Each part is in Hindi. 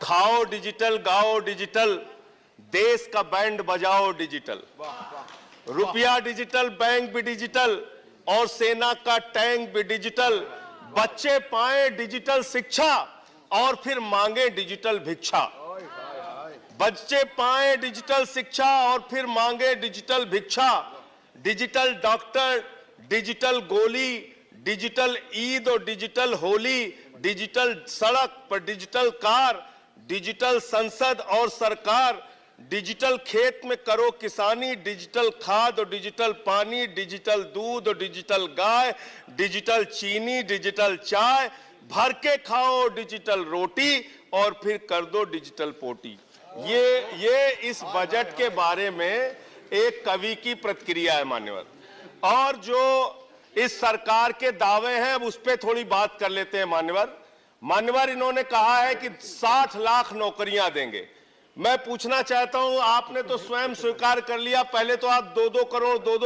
खाओ डिजिटल, गाओ डिजिटल, देश का बैंड बजाओ डिजिटल। रुपया डिजिटल, बैंक भी डिजिटल और सेना का टैंक भी डिजिटल। बच्चे पाएं डिजिटल शिक्षा और फिर मांगे डिजिटल भिक्षा। बच्चे पाएं डिजिटल शिक्षा और फिर मांगे डिजिटल भिक्षा। डिजिटल डॉक्टर, डिजिटल गोली, डिजिटल ईद और डिजिटल होली, डिजिटल सड़क पर डिजिटल कार, डिजिटल संसद और सरकार, डिजिटल खेत में करो किसानी, डिजिटल खाद और डिजिटल पानी, डिजिटल दूध और डिजिटल गाय, डिजिटल चीनी, डिजिटल चाय, भर के खाओ डिजिटल रोटी और फिर कर दो डिजिटल पोटी। ये इस बजट के बारे में एक कवि की प्रतिक्रिया है मान्यवर। और जो इस सरकार के दावे हैं अब उस पर थोड़ी बात कर लेते हैं मान्यवर। इन्होंने कहा है कि 60 लाख नौकरियां देंगे। मैं पूछना चाहता हूं, आपने तो स्वयं स्वीकार कर लिया, पहले तो आप 2-2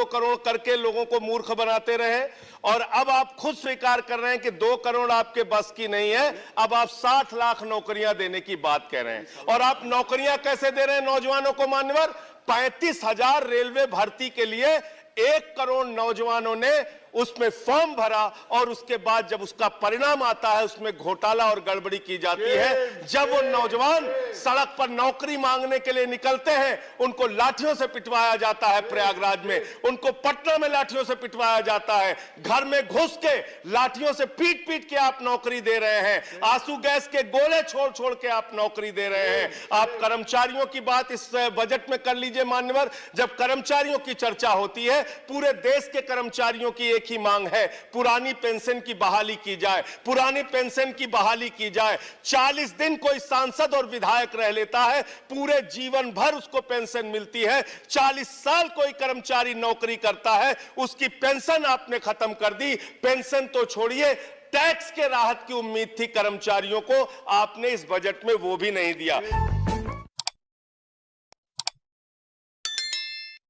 करोड़ करके लोगों को मूर्ख बनाते रहे और अब आप खुद स्वीकार कर रहे हैं कि 2 करोड़ आपके बस की नहीं है। अब आप 60 लाख नौकरियां देने की बात कह रहे हैं। और आप नौकरियां कैसे दे रहे हैं नौजवानों को मान्यवर? 35,000 रेलवे भर्ती के लिए 1 करोड़ नौजवानों ने उसमें फॉर्म भरा और उसके बाद जब उसका परिणाम आता है उसमें घोटाला और गड़बड़ी की जाती है। जब वो नौजवान सड़क पर नौकरी मांगने के लिए निकलते हैं उनको लाठियों से पिटवाया जाता है प्रयागराज में, उनको पटना में लाठियों से पिटवाया जाता है, घर में घुस के लाठियों से पीट पीट के आप नौकरी दे रहे हैं, आंसू गैस के गोले छोड़ छोड़ के आप नौकरी दे रहे हैं। आप कर्मचारियों की बात इस बजट में कर लीजिए मान्यवर। जब कर्मचारियों की चर्चा होती है, पूरे देश के कर्मचारियों की एक ही मांग है, पुरानी पेंशन की बहाली की जाए, पुरानी पेंशन की बहाली की जाए। 40 दिन कोई सांसद और विधायक रह लेता है, पूरे जीवन भर उसको पेंशन मिलती है। 40 साल कोई कर्मचारी नौकरी करता है, उसकी पेंशन आपने खत्म कर दी। पेंशन तो छोड़िए, टैक्स के राहत की उम्मीद थी कर्मचारियों को, आपने इस बजट में वो भी नहीं दिया।